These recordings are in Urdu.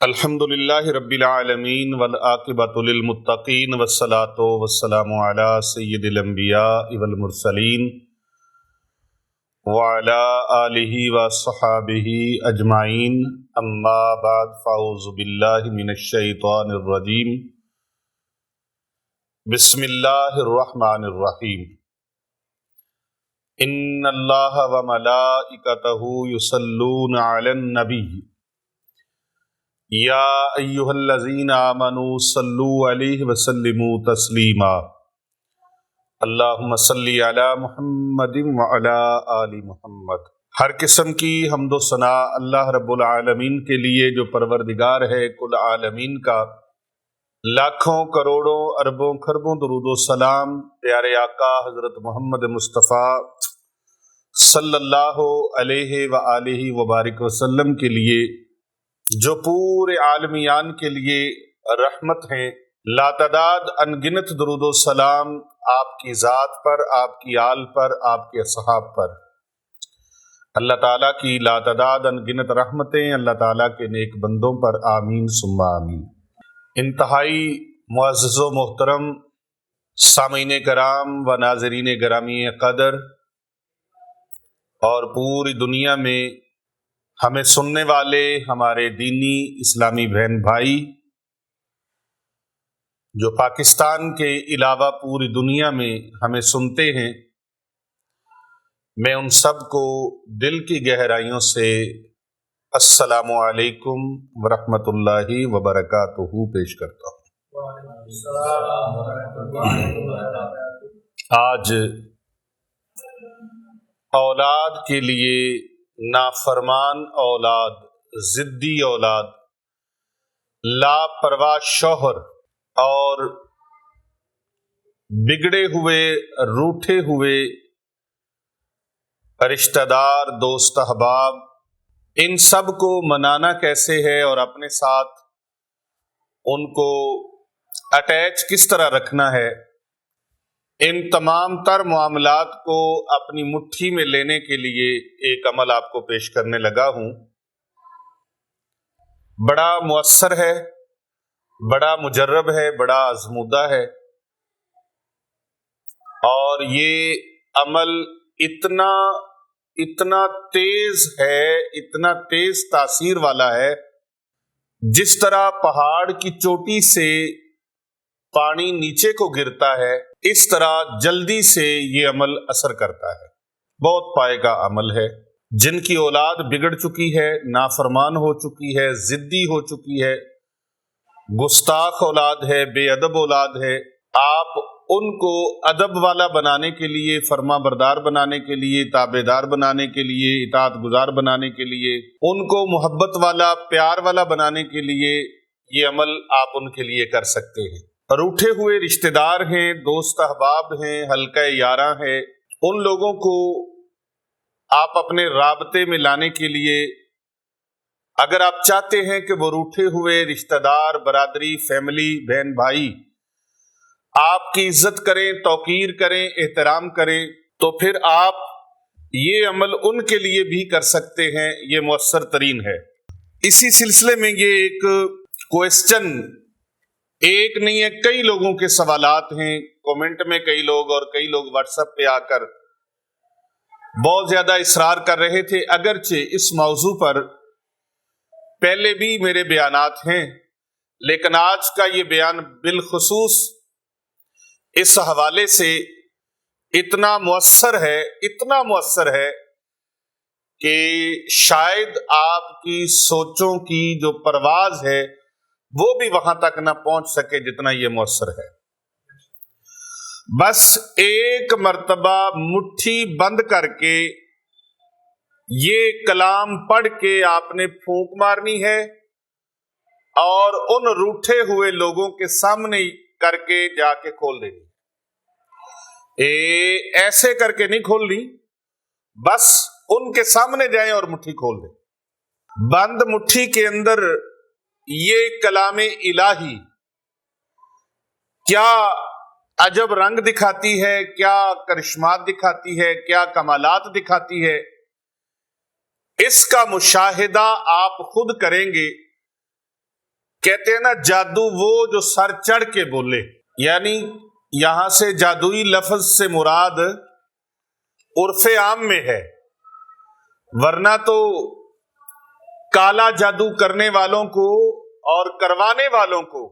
الحمدللہ رب العالمین والعاقبۃ للمتقین والصلاۃ والسلام علی سید الانبیاء والمرسلین وعلی آلہ وصحابہ اجمعین، اما بعد فاعوذ باللہ من الشیطان الرجیم، بسم اللہ الرحمن الرحیم۔ ان اللہ وملائکتہ یصلون علی النبی یا ایھا الذین آمنوا صلوا علیہ وسلموا تسلیما، اللہم صلی علی محمد وعلی آل محمد۔ ہر قسم کی حمد و ثناء اللہ رب العالمین کے لیے جو پروردگار ہے کل عالمین کا، لاکھوں کروڑوں اربوں خربوں درود و سلام پیارے آقا حضرت محمد مصطفیٰ صلی اللہ علیہ وآلہ وبارک وسلم کے لیے، جو پورے عالمیان کے لیے رحمت ہیں۔ لاتعداد انگنت درود و سلام آپ کی ذات پر، آپ کی آل پر، آپ کے اصحاب پر۔ اللہ تعالیٰ کی لاتعداد انگنت رحمتیں اللہ تعالیٰ کے نیک بندوں پر، آمین ثم آمین۔ انتہائی معزز و محترم سامعین کرام و ناظرین گرامی قدر، اور پوری دنیا میں ہمیں سننے والے ہمارے دینی اسلامی بہن بھائی جو پاکستان کے علاوہ پوری دنیا میں ہمیں سنتے ہیں، میں ان سب کو دل کی گہرائیوں سے السلام علیکم ورحمۃ اللہ وبرکاتہ پیش کرتا ہوں۔ آج اولاد کے لیے نافرمان اولاد، ضدی اولاد، لاپرواہ شوہر اور بگڑے ہوئے روٹھے ہوئے رشتہ دار، دوست احباب، ان سب کو منانا کیسے ہے اور اپنے ساتھ ان کو اٹیچ کس طرح رکھنا ہے، ان تمام تر معاملات کو اپنی مٹھی میں لینے کے لیے ایک عمل آپ کو پیش کرنے لگا ہوں۔ بڑا مؤثر ہے، بڑا مجرب ہے، بڑا آزمودہ ہے، اور یہ عمل اتنا تیز ہے، اتنا تیز تاثیر والا ہے، جس طرح پہاڑ کی چوٹی سے پانی نیچے کو گرتا ہے، اس طرح جلدی سے یہ عمل اثر کرتا ہے۔ بہت پائے گا عمل ہے۔ جن کی اولاد بگڑ چکی ہے، نافرمان ہو چکی ہے، ضدی ہو چکی ہے، گستاخ اولاد ہے، بے ادب اولاد ہے، آپ ان کو ادب والا بنانے کے لیے، فرما بردار بنانے کے لیے، تابع دار بنانے کے لیے، اطاعت گزار بنانے کے لیے، ان کو محبت والا، پیار والا بنانے کے لیے یہ عمل آپ ان کے لیے کر سکتے ہیں۔ روٹھے ہوئے رشتہ دار ہیں، دوست احباب ہیں، حلقہ یاراں ہیں، ان لوگوں کو آپ اپنے رابطے میں لانے کے لیے، اگر آپ چاہتے ہیں کہ وہ روٹھے ہوئے رشتہ دار، برادری، فیملی، بہن بھائی آپ کی عزت کریں، توقیر کریں، احترام کریں، تو پھر آپ یہ عمل ان کے لیے بھی کر سکتے ہیں۔ یہ مؤثر ترین ہے۔ اسی سلسلے میں یہ ایک کوئسچن ایک نہیں ہے، کئی لوگوں کے سوالات ہیں، کومنٹ میں کئی لوگ اور کئی لوگ واٹس ایپ پہ آ کر بہت زیادہ اصرار کر رہے تھے۔ اگرچہ اس موضوع پر پہلے بھی میرے بیانات ہیں، لیکن آج کا یہ بیان بالخصوص اس حوالے سے اتنا مؤثر ہے کہ شاید آپ کی سوچوں کی جو پرواز ہے وہ بھی وہاں تک نہ پہنچ سکے جتنا یہ مؤثر ہے۔ بس ایک مرتبہ مٹھی بند کر کے یہ کلام پڑھ کے آپ نے پھونک مارنی ہے، اور ان روٹھے ہوئے لوگوں کے سامنے کر کے جا کے کھول دینی۔ ایسے کر کے نہیں کھولنی، بس ان کے سامنے جائیں اور مٹھی کھول دیں۔ بند مٹھی کے اندر یہ کلام الہی کیا عجب رنگ دکھاتی ہے، کیا کرشمات دکھاتی ہے، کیا کمالات دکھاتی ہے، اس کا مشاہدہ آپ خود کریں گے کہتے ہیں نا جادو وہ جو سر چڑھ کے بولے، یعنی یہاں سے جادوئی لفظ سے مراد عرف عام میں ہے، ورنہ تو کالا جادو کرنے والوں کو اور کروانے والوں کو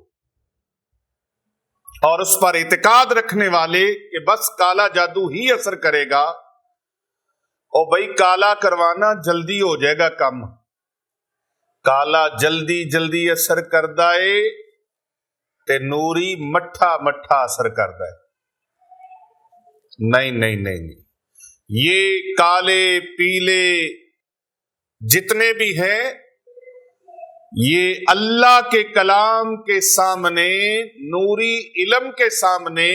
اور اس پر اعتقاد رکھنے والے کہ بس کالا جادو ہی اثر کرے گا، اور بھائی کالا کروانا جلدی ہو جائے گا کم، کالا جلدی اثر کردا ہے تے نوری مٹھا اثر کردا ہے۔ نہیں، یہ کالے پیلے جتنے بھی ہیں، یہ اللہ کے کلام کے سامنے، نوری علم کے سامنے،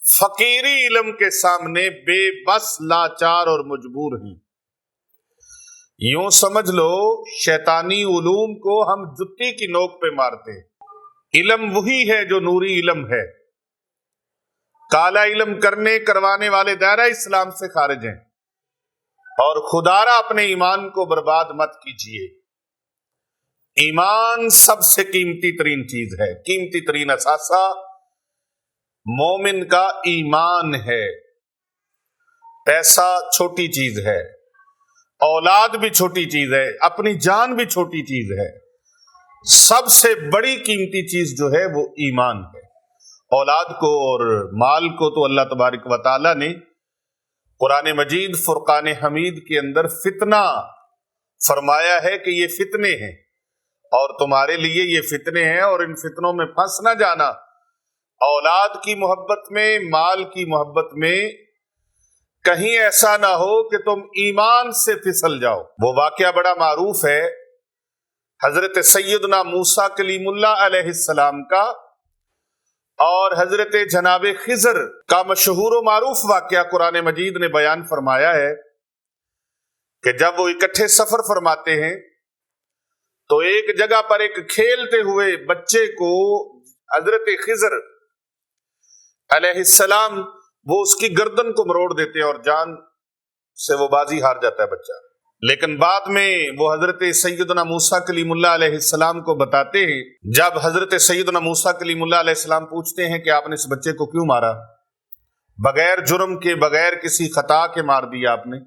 فقیری علم کے سامنے بے بس، لاچار اور مجبور ہیں۔ یوں سمجھ لو شیطانی علوم کو ہم جتی کی نوک پہ مارتے ہیں، علم وہی ہے جو نوری علم ہے۔ کالا علم کروانے والے دائرہ اسلام سے خارج ہیں، اور خدارا اپنے ایمان کو برباد مت کیجیے۔ ایمان سب سے قیمتی ترین چیز ہے، قیمتی ترین اثاثہ مومن کا ایمان ہے۔ پیسہ چھوٹی چیز ہے، اولاد بھی چھوٹی چیز ہے، اپنی جان بھی چھوٹی چیز ہے، سب سے بڑی قیمتی چیز جو ہے وہ ایمان ہے۔ اولاد کو اور مال کو تو اللہ تبارک و تعالی نے قرآن مجید فرقان حمید کے اندر فتنہ فرمایا ہے کہ یہ فتنے ہیں، اور تمہارے لیے یہ فتنے ہیں، اور ان فتنوں میں پھنس نہ جانا۔ اولاد کی محبت میں، مال کی محبت میں کہیں ایسا نہ ہو کہ تم ایمان سے پھسل جاؤ۔ وہ واقعہ بڑا معروف ہے حضرت سیدنا موسیٰ کلیم اللہ علیہ السلام کا اور حضرت جناب خضر کا مشہور و معروف واقعہ قرآن مجید نے بیان فرمایا ہے کہ جب وہ اکٹھے سفر فرماتے ہیں تو ایک جگہ پر ایک کھیلتے ہوئے بچے کو حضرت خضر علیہ السلام وہ اس کی گردن کو مروڑ دیتے ہیں اور جان سے وہ بازی ہار جاتا ہے بچہ۔ لیکن بعد میں وہ حضرت سیدنا موسیٰ کلیم اللہ علیہ السلام کو بتاتے ہیں، جب حضرت سیدنا موسیٰ کلیم اللہ علیہ السلام پوچھتے ہیں کہ آپ نے اس بچے کو کیوں مارا، بغیر جرم کے، بغیر کسی خطا کے مار دیا آپ نے،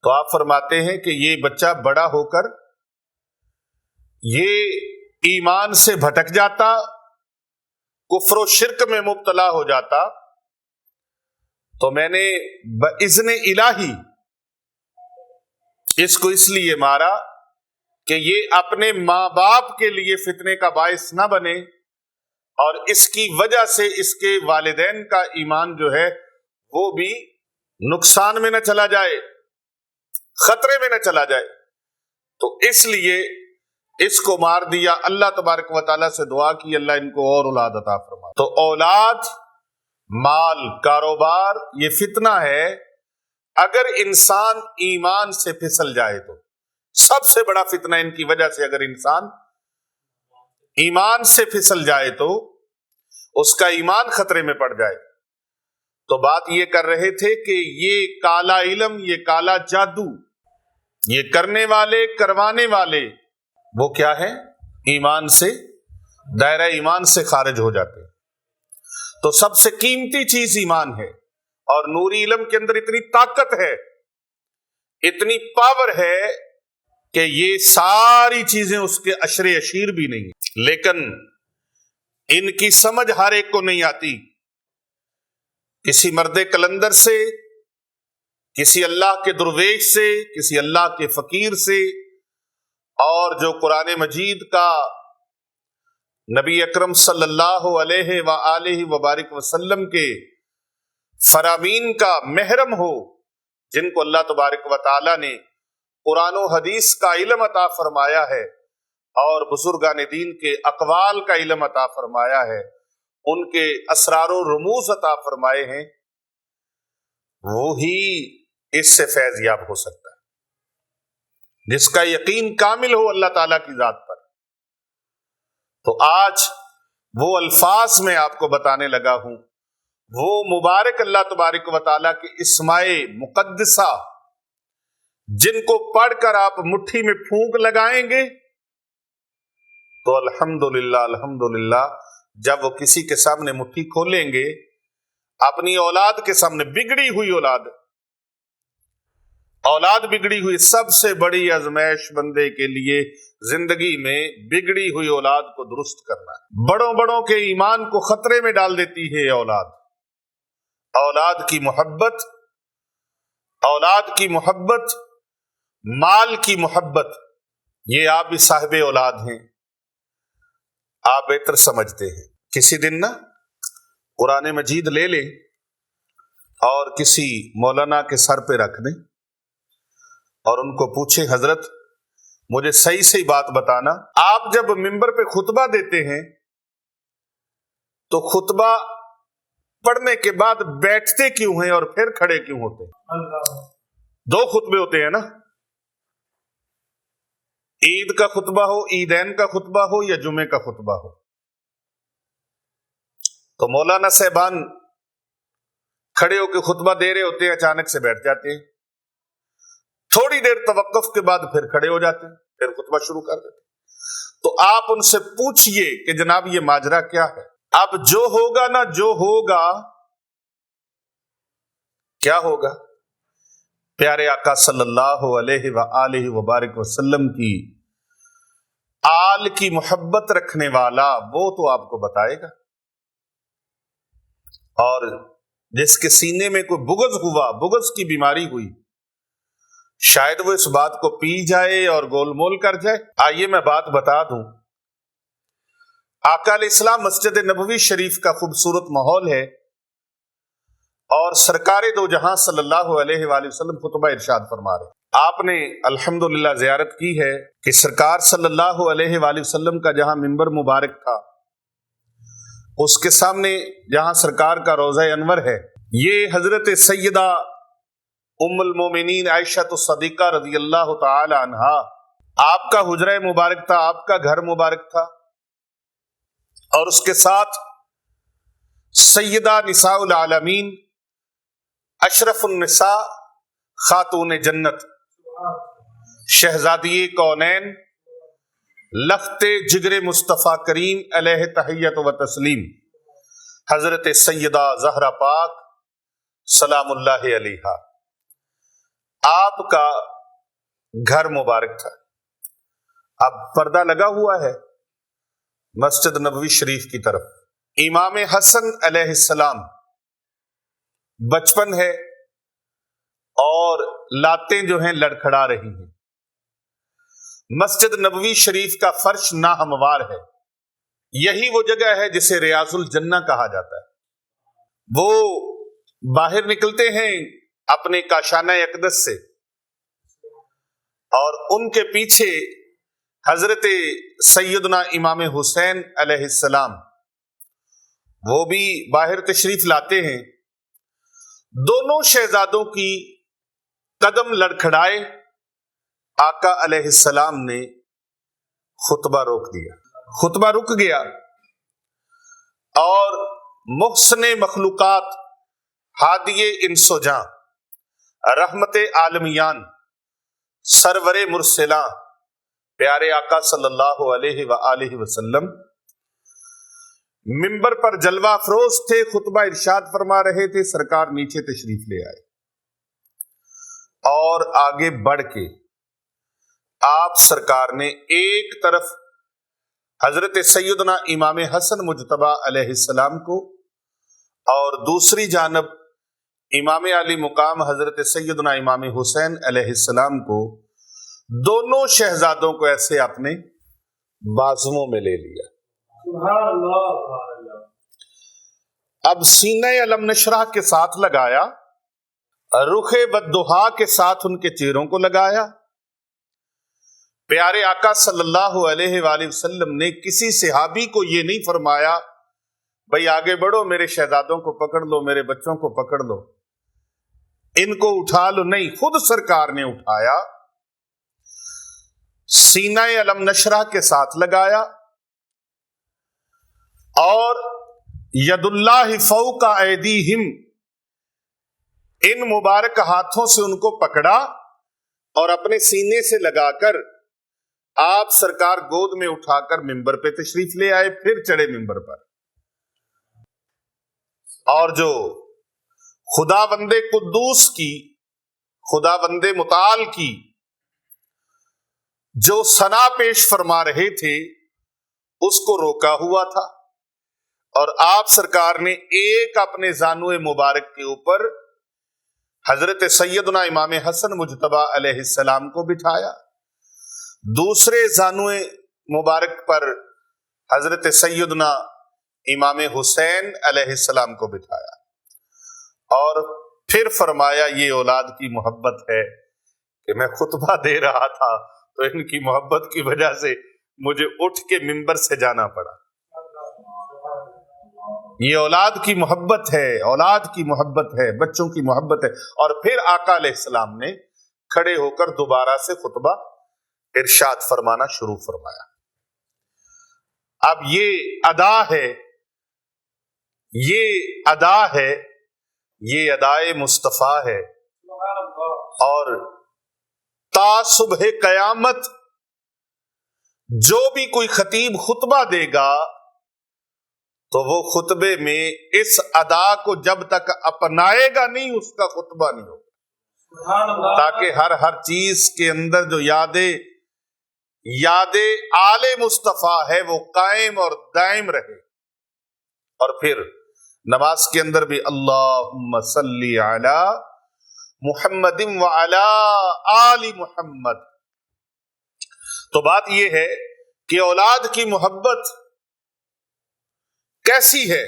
تو آپ فرماتے ہیں کہ یہ بچہ بڑا ہو کر یہ ایمان سے بھٹک جاتا، کفر و شرک میں مبتلا ہو جاتا، تو میں نے باذن الہی اس کو اس لیے مارا کہ یہ اپنے ماں باپ کے لیے فتنے کا باعث نہ بنے، اور اس کی وجہ سے اس کے والدین کا ایمان جو ہے وہ بھی نقصان میں نہ چلا جائے، خطرے میں نہ چلا جائے، تو اس لیے اس کو مار دیا۔ اللہ تبارک و تعالیٰ سے دعا کی اللہ ان کو اور اولاد عطا فرما۔ تو اولاد، مال، کاروبار یہ فتنہ ہے۔ اگر انسان ایمان سے پھسل جائے تو سب سے بڑا فتنہ ان کی وجہ سے، اگر انسان ایمان سے پھسل جائے تو اس کا ایمان خطرے میں پڑ جائے۔ تو بات یہ کر رہے تھے کہ یہ کالا علم، یہ کالا جادو، یہ کرنے والے، کروانے والے وہ کیا ہے؟ ایمان سے، دائرہ ایمان سے خارج ہو جاتے ہیں۔ تو سب سے قیمتی چیز ایمان ہے، اور نوری علم کے اندر اتنی طاقت ہے، اتنی پاور ہے کہ یہ ساری چیزیں اس کے عشر اشیر بھی نہیں، لیکن ان کی سمجھ ہر ایک کو نہیں آتی۔ کسی مرد کلندر سے، کسی اللہ کے درویش سے، کسی اللہ کے فقیر سے، اور جو قرآن مجید کا نبی اکرم صلی اللہ علیہ وآلہ وبارک وسلم کے فرامین کا محرم ہو، جن کو اللہ تبارک و تعالی نے قرآن و حدیث کا علم عطا فرمایا ہے اور بزرگان دین کے اقوال کا علم عطا فرمایا ہے، ان کے اسرار و رموز عطا فرمائے ہیں، وہی اس سے فیض یاب ہو سکتا ہے، جس کا یقین کامل ہو اللہ تعالیٰ کی ذات پر۔ تو آج وہ الفاظ میں آپ کو بتانے لگا ہوں، وہ مبارک اللہ تبارک و تعالیٰ کے اسماء مقدسہ، جن کو پڑھ کر آپ مٹھی میں پھونک لگائیں گے تو الحمدللہ الحمدللہ جب وہ کسی کے سامنے مٹھی کھولیں گے، اپنی اولاد کے سامنے، بگڑی ہوئی اولاد بگڑی ہوئی، سب سے بڑی آزمائش بندے کے لیے زندگی میں بگڑی ہوئی اولاد کو درست کرنا ہے۔ بڑوں کے ایمان کو خطرے میں ڈال دیتی ہے اولاد کی محبت، مال کی محبت، یہ آپ بھی صاحب اولاد ہیں، آپ بہتر سمجھتے ہیں۔ کسی دن نا قرآن مجید لے لیں اور کسی مولانا کے سر پہ رکھ دیں اور ان کو پوچھیں، حضرت مجھے صحیح بات بتانا، آپ جب ممبر پہ خطبہ دیتے ہیں تو خطبہ پڑھنے کے بعد بیٹھتے کیوں ہیں اور پھر کھڑے کیوں ہوتے ہیں؟ 2 خطبے ہوتے ہیں نا، عید کا خطبہ ہو، عیدین کا خطبہ ہو یا جمعے کا خطبہ ہو، تو مولانا صاحبان کھڑے ہو کے خطبہ دے رہے ہوتے ہیں، اچانک سے بیٹھ جاتے ہیں، تھوڑی دیر توقف کے بعد پھر کھڑے ہو جاتے ہیں، پھر خطبہ شروع کر دیتے ہیں۔ تو آپ ان سے پوچھئے کہ جناب یہ ماجرا کیا ہے؟ اب جو ہوگا نا، جو ہوگا، کیا ہوگا؟ پیارے آقا صلی اللہ علیہ وآلہ وبارک وسلم کی آل کی محبت رکھنے والا وہ تو آپ کو بتائے گا، اور جس کے سینے میں کوئی بغض ہوا، بغض کی بیماری ہوئی، شاید وہ اس بات کو پی جائے اور گول مول کر جائے۔ آئیے میں بات بتا دوں، آقا علیہ السلام مسجد نبوی شریف کا خوبصورت ماحول ہے، اور سرکار دو جہاں صلی اللہ علیہ وآلہ وسلم خطبہ ارشاد فرما رہے ہیں۔ آپ نے الحمدللہ زیارت کی ہے کہ سرکار صلی اللہ علیہ وآلہ وسلم کا جہاں منبر مبارک تھا، اس کے سامنے جہاں سرکار کا روضہ انور ہے، یہ حضرت سیدہ ام المومنین عائشہ الصدیقہ رضی اللہ تعالی عنہا، آپ کا حجرہ مبارک تھا، آپ کا گھر مبارک تھا، اور اس کے ساتھ سیدہ نساء العالمین، اشرف النساء، خاتون جنت، شہزادی کونین، لخت جگر مصطفیٰ کریم علیہ تحیت و تسلیم، حضرت سیدہ زہرا پاک سلام اللہ علیہا، آپ کا گھر مبارک تھا۔ اب پردہ لگا ہوا ہے مسجد نبوی شریف کی طرف، امام حسن علیہ السلام، بچپن ہے اور لاتیں جو ہیں لڑکھڑا رہی ہیں، مسجد نبوی شریف کا فرش ناہموار ہے، یہی وہ جگہ ہے جسے ریاض الجنہ کہا جاتا ہے۔ وہ باہر نکلتے ہیں اپنے کاشانہ اقدس سے، اور ان کے پیچھے حضرت سیدنا امام حسین علیہ السلام، وہ بھی باہر تشریف لاتے ہیں۔ دونوں شہزادوں کی قدم لڑکھڑائے، آقا علیہ السلام نے خطبہ روک دیا، خطبہ رک گیا، اور محسن مخلوقات، ہادی انس و جاں، رحمت عالمیان، سرور مرسلاں، پیارے آقا صلی اللہ علیہ وآلہ وسلم منبر پر جلوہ افروز تھے، خطبہ ارشاد فرما رہے تھے، سرکار نیچے تشریف لے آئے، اور آگے بڑھ کے آپ سرکار نے ایک طرف حضرت سیدنا امام حسن مجتبی علیہ السلام کو، اور دوسری جانب امام علی مقام حضرت سیدنا امام حسین علیہ السلام کو، دونوں شہزادوں کو ایسے اپنے بازوؤں میں لے لیا۔ سبحان اللہ، سبحان اللہ۔ اب سینہ علم نشرح کے ساتھ لگایا، رخ والضحیٰ کے ساتھ ان کے چہروں کو لگایا۔ پیارے آقا صلی اللہ علیہ وآلہ وسلم نے کسی صحابی کو یہ نہیں فرمایا بھئی آگے بڑھو، میرے شہزادوں کو پکڑ لو، میرے بچوں کو پکڑ لو، ان کو اٹھا لو، نہیں، خود سرکار نے اٹھایا، سینہ علم نشرح کے ساتھ لگایا، اور ید اللہ فوق ایدیہم، ان مبارک ہاتھوں سے ان کو پکڑا اور اپنے سینے سے لگا کر آپ سرکار گود میں اٹھا کر ممبر پہ تشریف لے آئے، پھر چڑھے ممبر پر، اور جو خدا بند قدوس کی، خدا بند متعال کی جو ثنا پیش فرما رہے تھے اس کو روکا ہوا تھا، اور آپ سرکار نے ایک اپنے زانوئے مبارک کے اوپر حضرت سیدنا امام حسن مجتبی علیہ السلام کو بٹھایا، دوسرے زانوئے مبارک پر حضرت سیدنا امام حسین علیہ السلام کو بٹھایا، اور پھر فرمایا یہ اولاد کی محبت ہے کہ میں خطبہ دے رہا تھا تو ان کی محبت کی وجہ سے مجھے اٹھ کے ممبر سے جانا پڑا۔ یہ اولاد کی محبت ہے، اولاد کی محبت ہے، بچوں کی محبت ہے۔ اور پھر آقا علیہ السلام نے کھڑے ہو کر دوبارہ سے خطبہ ارشاد فرمانا شروع فرمایا۔ اب یہ ادا ہے، یہ ادا ہے، یہ ادائے مصطفیٰ ہے، اور تا صبح قیامت جو بھی کوئی خطیب خطبہ دے گا تو وہ خطبے میں اس ادا کو جب تک اپنائے گا نہیں اس کا خطبہ نہیں ہوگا، تاکہ ہر چیز کے اندر جو یاد آل مصطفیٰ ہے وہ قائم اور دائم رہے۔ اور پھر نماز کے اندر بھی اللہم صلی علی محمد وعلی آل محمد۔ تو بات یہ ہے کہ اولاد کی محبت کیسی ہے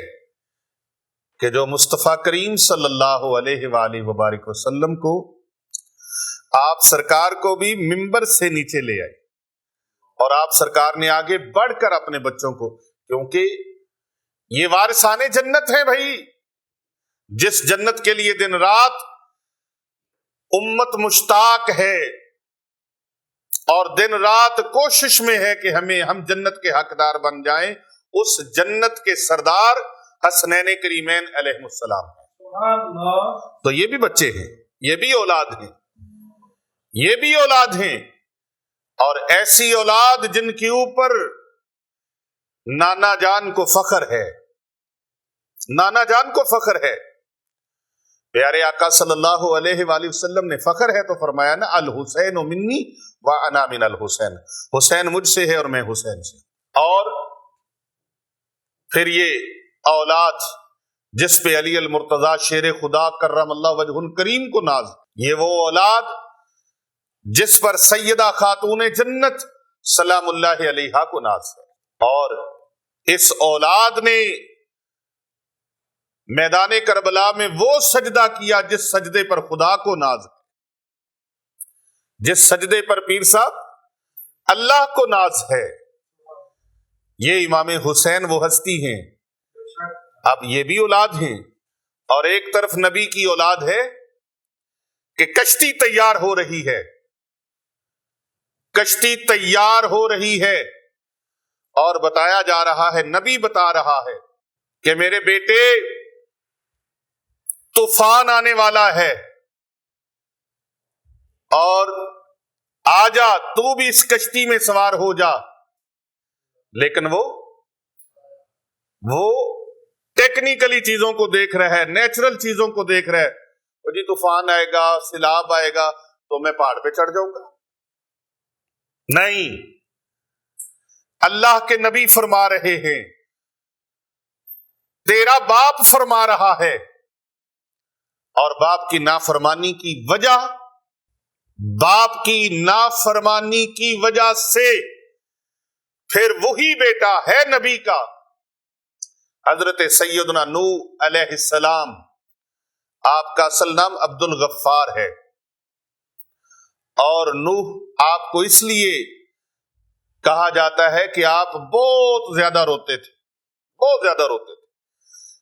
کہ جو مصطفیٰ کریم صلی اللہ علیہ وآلہ وبارک وسلم کو آپ سرکار کو بھی ممبر سے نیچے لے آئی، اور آپ سرکار نے آگے بڑھ کر اپنے بچوں کو، کیونکہ یہ وارثان جنت ہے بھائی، جس جنت کے لیے دن رات امت مشتاق ہے اور دن رات کوشش میں ہے کہ ہم جنت کے حقدار بن جائیں، اس جنت کے سردار حسنین کریمین علیہ السلام ہیں۔ تو یہ بھی بچے ہیں، یہ بھی اولاد ہیں، یہ بھی اولاد ہیں، اور ایسی اولاد جن کے اوپر نانا جان کو فخر ہے، نانا جان کو فخر ہے۔ پیارے آقا صلی اللہ علیہ وآلہ وسلم نے فخر ہے تو فرمایا نا الحسین منی وانا من الحسین، حسین مجھ سے ہے اور میں حسین سے۔ اور پھر یہ اولاد جس پہ علی المرتضی شیر خدا کرم اللہ وجہ الکریم کو ناز، یہ وہ اولاد جس پر سیدہ خاتون جنت سلام اللہ علیہا کو ناز ہے، اور اس اولاد نے میدان کربلا میں وہ سجدہ کیا جس سجدے پر خدا کو ناز ہے، جس سجدے پر پیر صاحب اللہ کو ناز ہے۔ یہ امام حسین وہ ہستی ہیں، اب یہ بھی اولاد ہیں، اور ایک طرف نبی کی اولاد ہے کہ کشتی تیار ہو رہی ہے، کشتی تیار ہو رہی ہے، اور بتایا جا رہا ہے، نبی بتا رہا ہے کہ میرے بیٹے طوفان آنے والا ہے، اور آجا تو بھی اس کشتی میں سوار ہو جا۔ لیکن وہ ٹیکنیکلی چیزوں کو دیکھ رہا ہے، نیچرل چیزوں کو دیکھ رہا ہے، وہ جی طوفان آئے گا، سیلاب آئے گا تو میں پہاڑ پہ چڑھ جاؤں گا، نہیں، اللہ کے نبی فرما رہے ہیں، تیرا باپ فرما رہا ہے، اور باپ کی نافرمانی کی وجہ، باپ کی نافرمانی کی وجہ سے پھر وہی بیٹا ہے نبی کا، حضرت سیدنا نوح علیہ السلام، آپ کا اصل نام عبد الغفار ہے، اور نوح آپ کو اس لیے کہا جاتا ہے کہ آپ بہت زیادہ روتے تھے، بہت زیادہ روتے تھے،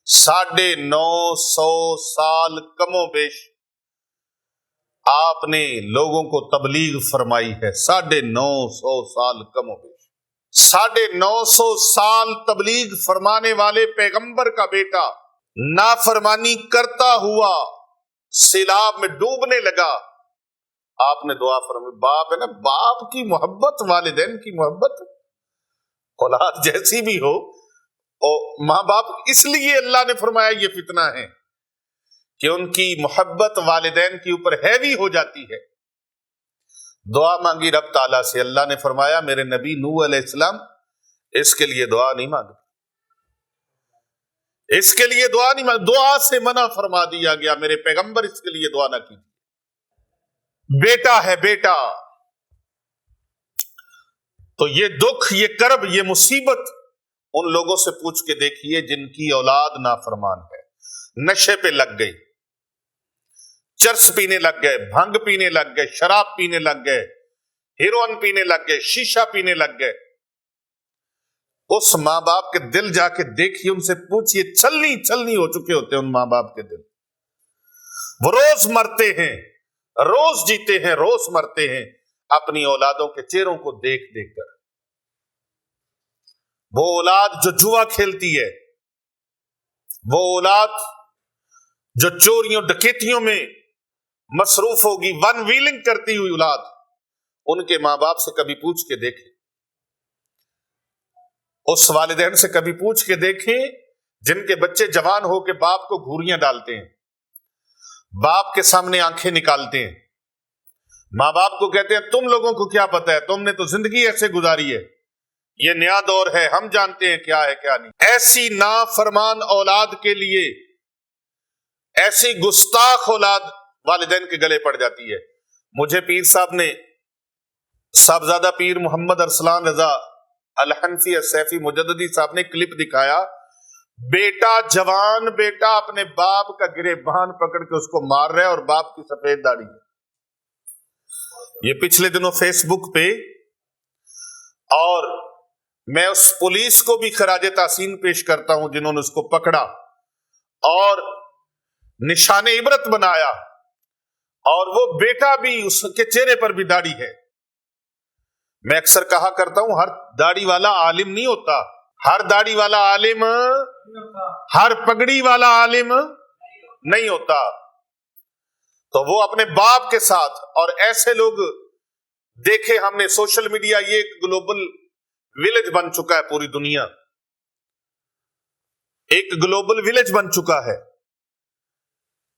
950 سال کم و بیش آپ نے لوگوں کو تبلیغ فرمائی ہے، 950 سال کم و بیش، 950 سال تبلیغ فرمانے والے پیغمبر کا بیٹا نافرمانی کرتا ہوا سیلاب میں ڈوبنے لگا، آپ نے دعا فرمائی. باپ ہے نا، باپ کی محبت، والدین کی محبت اولاد جیسی بھی ہو، اور ماں باپ، اس لیے اللہ نے فرمایا یہ فتنہ ہے کہ ان کی محبت والدین کے اوپر ہیوی ہو جاتی ہے. دعا مانگی رب تعالیٰ سے، اللہ نے فرمایا میرے نبی نوح علیہ السلام اس کے لیے دعا نہیں مانگی، اس کے لیے دعا نہیں مانگی، دعا سے منع فرما دیا گیا. میرے پیغمبر اس کے لیے دعا نہ کی. بیٹا ہے بیٹا، تو یہ دکھ، یہ کرب، یہ مصیبت ان لوگوں سے پوچھ کے دیکھیے جن کی اولاد نافرمان ہے، نشے پہ لگ گئی، چرس پینے لگ گئے، بھنگ پینے لگ گئے، شراب پینے لگ گئے، ہیروئن پینے لگ گئے، شیشہ پینے لگ گئے. اس ماں باپ کے دل جا کے دیکھیے، ان سے پوچھئے، چھلنی ہو چکے ہوتے ہیں ان ماں باپ کے دل. وہ روز مرتے ہیں، روز جیتے ہیں، روز مرتے ہیں اپنی اولادوں کے چہروں کو دیکھ دیکھ کر. وہ اولاد جو جوا کھیلتی ہے، وہ اولاد جو چوریوں ڈکیتیوں میں مصروف ہوگی، ون ویلنگ کرتی ہوئی اولاد، ان کے ماں باپ سے کبھی پوچھ کے دیکھیں، اس والدین سے کبھی پوچھ کے دیکھیں جن کے بچے جوان ہو کے باپ کو گھوریاں ڈالتے ہیں، باپ کے سامنے آنکھیں نکالتے ہیں، ماں باپ کو کہتے ہیں تم لوگوں کو کیا پتا ہے، تم نے تو زندگی ایسے گزاری ہے، یہ نیا دور ہے، ہم جانتے ہیں کیا ہے کیا نہیں. ایسی نافرمان اولاد کے لیے، ایسی گستاخ اولاد والدین کے گلے پڑ جاتی ہے. مجھے پیر صاحب نے، صاحبزادہ پیر محمد ارسلان رضا الحنفی السیفی مجددی صاحب نے کلپ دکھایا، بیٹا، جوان بیٹا اپنے باپ کا گریبان پکڑ کے اس کو مار رہا ہے، اور باپ کی سفید داڑھی ہے. یہ پچھلے دنوں فیس بک پہ، اور میں اس پولیس کو بھی خراج تحسین پیش کرتا ہوں جنہوں نے اس کو پکڑا اور نشان عبرت بنایا، اور وہ بیٹا بھی، اس کے چہرے پر بھی داڑھی ہے. میں اکثر کہا کرتا ہوں، ہر داڑھی والا عالم نہیں ہوتا، ہر داڑھی والا عالم، ہر پگڑی والا عالم نہیں ہوتا. تو وہ اپنے باپ کے ساتھ، اور ایسے لوگ دیکھے ہم نے سوشل میڈیا، یہ ایک گلوبل ولیج بن چکا ہے، پوری دنیا ایک گلوبل ولیج بن چکا ہے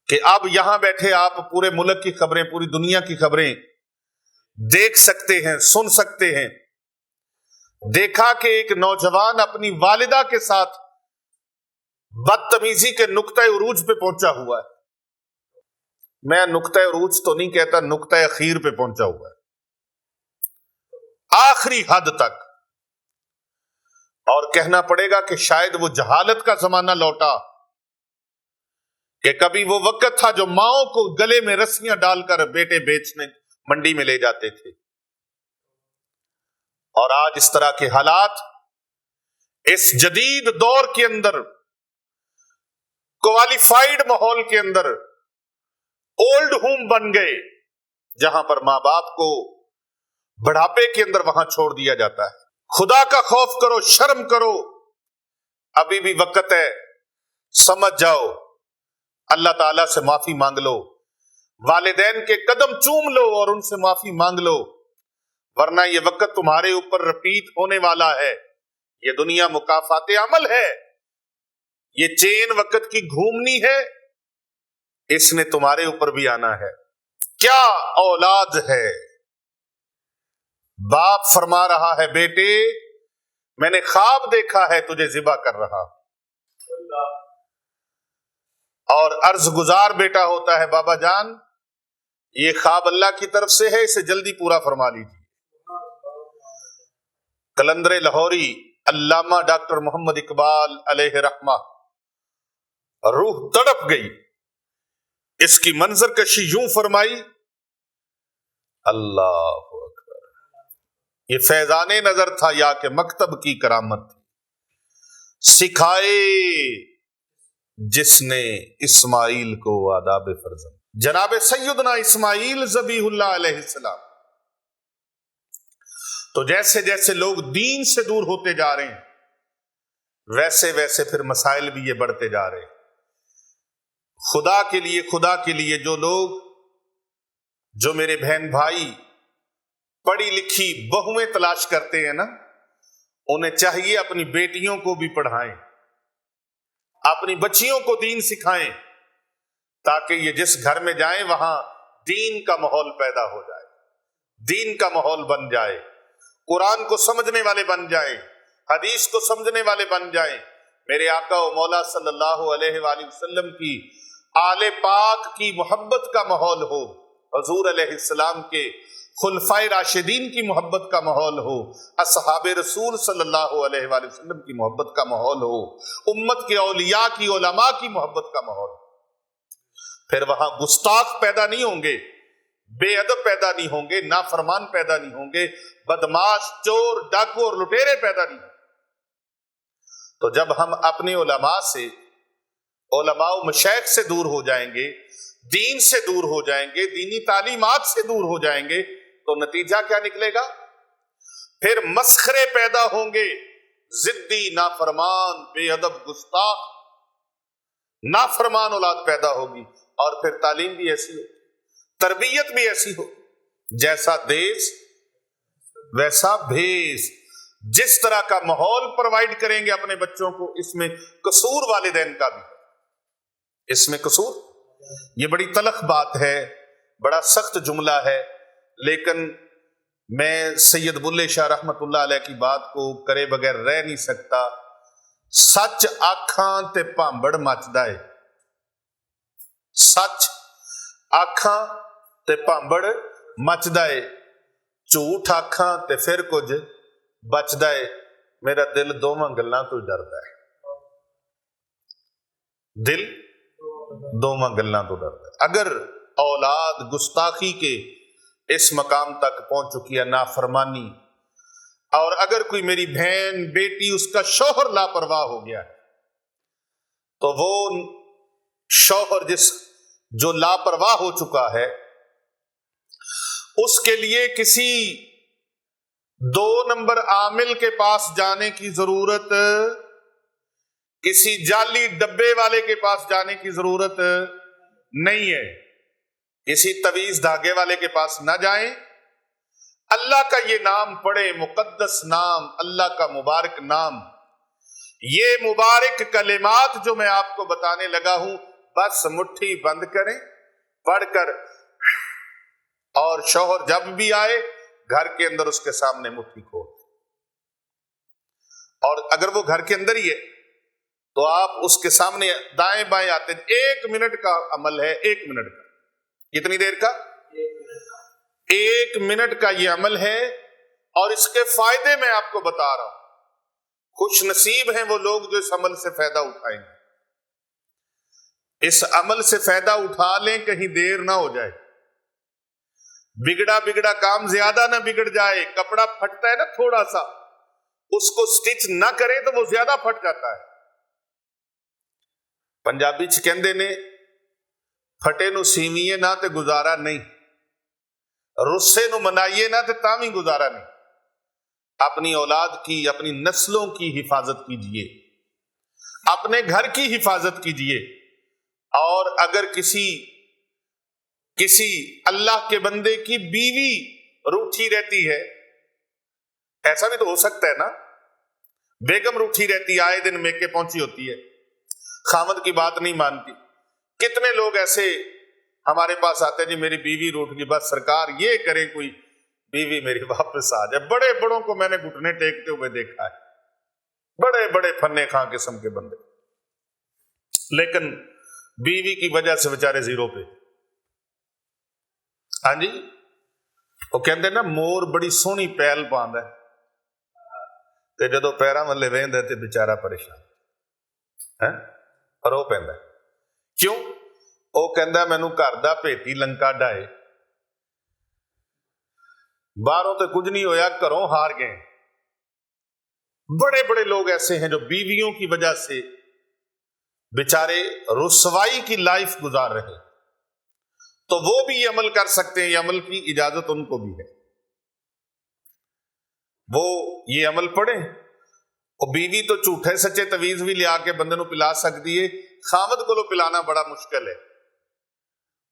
کہ اب یہاں بیٹھے آپ پورے ملک کی خبریں، پوری دنیا کی خبریں دیکھ سکتے ہیں، سن سکتے ہیں. دیکھا کہ ایک نوجوان اپنی والدہ کے ساتھ بدتمیزی کے نقطۂ عروج پہ پہنچا ہوا ہے. میں نقطۂ عروج تو نہیں کہتا، نقطۂ اخیر پہ پہنچا ہوا ہے، آخری حد تک. اور کہنا پڑے گا کہ شاید وہ جہالت کا زمانہ لوٹا کہ کبھی وہ وقت تھا جو ماؤں کو گلے میں رسیاں ڈال کر بیٹے بیچنے منڈی میں لے جاتے تھے، اور آج اس طرح کے حالات اس جدید دور کے اندر، کوالیفائیڈ ماحول کے اندر اولڈ ہوم بن گئے، جہاں پر ماں باپ کو بڑھاپے کے اندر وہاں چھوڑ دیا جاتا ہے. خدا کا خوف کرو، شرم کرو، ابھی بھی وقت ہے، سمجھ جاؤ، اللہ تعالیٰ سے معافی مانگ لو، والدین کے قدم چوم لو اور ان سے معافی مانگ لو، ورنہ یہ وقت تمہارے اوپر رپیٹ ہونے والا ہے. یہ دنیا مکافات عمل ہے، یہ چین وقت کی گھومنی ہے، اس نے تمہارے اوپر بھی آنا ہے. کیا اولاد ہے، باپ فرما رہا ہے بیٹے میں نے خواب دیکھا ہے تجھے ذبح کر رہا، اور عرض گزار بیٹا ہوتا ہے بابا جان یہ خواب اللہ کی طرف سے ہے، اسے جلدی پورا فرما لیجیے. قلندر لاہوری علامہ ڈاکٹر محمد اقبال علیہ رحمہ، روح تڑپ گئی، اس کی منظر کشی یوں فرمائی، اللہ اکبر، یہ فیضان نظر تھا یا کہ مکتب کی کرامت تھی، سکھائے جس نے اسماعیل کو آداب فرزند. جناب سیدنا اسماعیل ذبیح اللہ علیہ السلام. تو جیسے جیسے لوگ دین سے دور ہوتے جا رہے ہیں، ویسے ویسے پھر مسائل بھی یہ بڑھتے جا رہے ہیں. خدا کے لیے جو لوگ جو میرے بہن بھائی پڑھی لکھی بہویں تلاش کرتے ہیں نا، انہیں چاہیے اپنی بیٹیوں کو بھی پڑھائیں، اپنی بچیوں کو دین سکھائیں، تاکہ یہ جس گھر میں جائیں وہاں دین کا ماحول پیدا ہو جائے، دین کا ماحول بن جائے، قرآن کو سمجھنے والے بن جائیں، حدیث کو سمجھنے والے بن جائیں، میرے آقا و مولا صلی اللہ علیہ وآلہ وسلم کی آل پاک کی محبت کا ماحول ہو، حضور علیہ السلام کے خلفائے راشدین کی محبت کا ماحول ہو، اصحاب رسول صلی اللہ علیہ وآلہ وسلم کی محبت کا ماحول ہو، امت کے اولیاء کی علماء کی محبت کا ماحول ہو۔ پھر وہاں گستاخ پیدا نہیں ہوں گے، بے ادب پیدا نہیں ہوں گے، نافرمان پیدا نہیں ہوں گے، بدماش، چور، ڈاکو اور لٹیرے پیدا نہیں ہوں گے۔ تو جب ہم اپنے علماء سے، علماء و مشائخ سے دور ہو جائیں گے، دین سے دور ہو جائیں گے، دینی تعلیمات سے دور ہو جائیں گے، تو نتیجہ کیا نکلے گا؟ پھر مسخرے پیدا ہوں گے، ضدی، نافرمان، بے ادب، گستاخ، نافرمان اولاد پیدا ہوگی، اور پھر تعلیم بھی ایسی ہو، تربیت بھی ایسی ہو، جیسا دیس ویسا بھیس۔ جس طرح کا ماحول پرووائڈ کریں گے اپنے بچوں کو، اس میں قصور والدین کا بھی ہے، اس میں قصور۔ یہ بڑی تلخ بات ہے، بڑا سخت جملہ ہے، لیکن میں سید بلے شاہ رحمت اللہ علیہ کی بات کو کرے بغیر رہ نہیں سکتا۔ سچ آکھاں تے پامبڑ مچدا ہے، سچ آکھاں تے پامبڑ مچدا ہے، جھوٹ آکھاں تے پھر کچھ بچدا ہے۔ میرا دل دوواں گلاں تو ڈردا ہے، دل دوواں گلاں تو ڈردا ہے۔ اگر اولاد گستاخی کے اس مقام تک پہنچ چکی ہے، نافرمانی، اور اگر کوئی میری بہن، بیٹی، اس کا شوہر لاپرواہ ہو گیا ہے، تو وہ شوہر جو لاپرواہ ہو چکا ہے، اس کے لیے کسی 2 نمبر عامل کے پاس جانے کی ضرورت، کسی جعلی ڈبے والے کے پاس جانے کی ضرورت نہیں ہے، کسی تویز دھاگے والے کے پاس نہ جائیں، اللہ کا یہ نام پڑھیں، مقدس نام، اللہ کا مبارک نام، یہ مبارک کلمات جو میں آپ کو بتانے لگا ہوں، بس مٹھی بند کریں، پڑھ کر، اور شوہر جب بھی آئے گھر کے اندر اس کے سامنے مٹھی کھول، اور اگر وہ گھر کے اندر ہی ہے تو آپ اس کے سامنے دائیں بائیں آتے ہیں۔ 1 منٹ کا عمل ہے، 1 منٹ کا، کتنی دیر کا؟ 1 منٹ کا یہ عمل ہے، اور اس کے فائدے میں آپ کو بتا رہا ہوں۔ خوش نصیب ہیں وہ لوگ جو اس عمل سے فائدہ اٹھائیں گے، اس عمل سے فائدہ اٹھا لیں، کہیں دیر نہ ہو جائے، بگڑا کام زیادہ نہ بگڑ جائے۔ کپڑا پھٹتا ہے نا تھوڑا سا، اس کو سٹچ نہ کریں تو وہ زیادہ پھٹ جاتا ہے۔ پنجابی چ کہندے نے پھٹے نو سیویے نہ تے گزارا نہیں، رسے نو منائیے نہ تے تاں وی گزارا نہیں۔ اپنی اولاد کی، اپنی نسلوں کی حفاظت کیجئے، اپنے گھر کی حفاظت کیجئے، اور اگر کسی اللہ کے بندے کی بیوی روٹھی رہتی ہے، ایسا بھی تو ہو سکتا ہے نا، بیگم روٹھی رہتی، آئے دن میکے پہنچی ہوتی ہے، خامد کی بات نہیں مانتی۔ کتنے لوگ ایسے ہمارے پاس آتے ہیں، جی میری بیوی روٹھ گئی، بس سرکار یہ کریں کوئی بیوی میری واپس آ جائے۔ بڑے بڑوں کو میں نے گھٹنے ٹیکتے ہوئے دیکھا ہے، بڑے بڑے فنے خاں قسم کے بندے، لیکن بیوی کی وجہ سے بیچارے زیرو پہ۔ ہاں جی، وہ کہندے نا مور بڑی سونی پیل پاندا ہے، تے جدو پیراں والے ویندا تے بیچارہ پریشان ہے، رو پیندا ہے۔ کیوں؟ وہ کہندا مینوں گھر دا بھیتی لنکا ڈائے، باہروں تے کچھ نہیں ہویا، گھروں ہار گئے۔ بڑے بڑے لوگ ایسے ہیں جو بیویوں کی وجہ سے بیچارے رسوائی کی لائف گزار رہے، تو وہ بھی یہ عمل کر سکتے ہیں، یہ عمل کی اجازت ان کو بھی ہے، وہ یہ عمل پڑھیں۔ اور بیوی تو جھوٹے سچے تویز بھی لیا کے بندے نو پلا سکتی ہے، خامد کو پلانا بڑا مشکل ہے،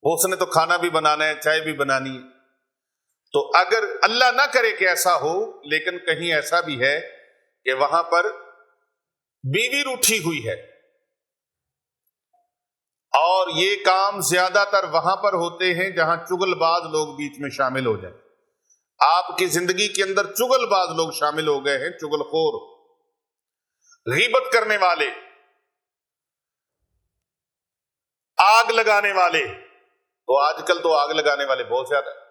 وہ اس نے تو کھانا بھی بنانا ہے، چائے بھی بنانی ہے. تو اگر اللہ نہ کرے کہ ایسا ہو، لیکن کہیں ایسا بھی ہے کہ وہاں پر بیوی روٹھی ہوئی ہے، اور یہ کام زیادہ تر وہاں پر ہوتے ہیں جہاں چگل باز لوگ بیچ میں شامل ہو جائیں. آپ کی زندگی کے اندر چگل باز لوگ شامل ہو گئے ہیں، چگل خور، غیبت کرنے والے، آگ لگانے والے. تو آج کل تو آگ لگانے والے بہت زیادہ ہیں.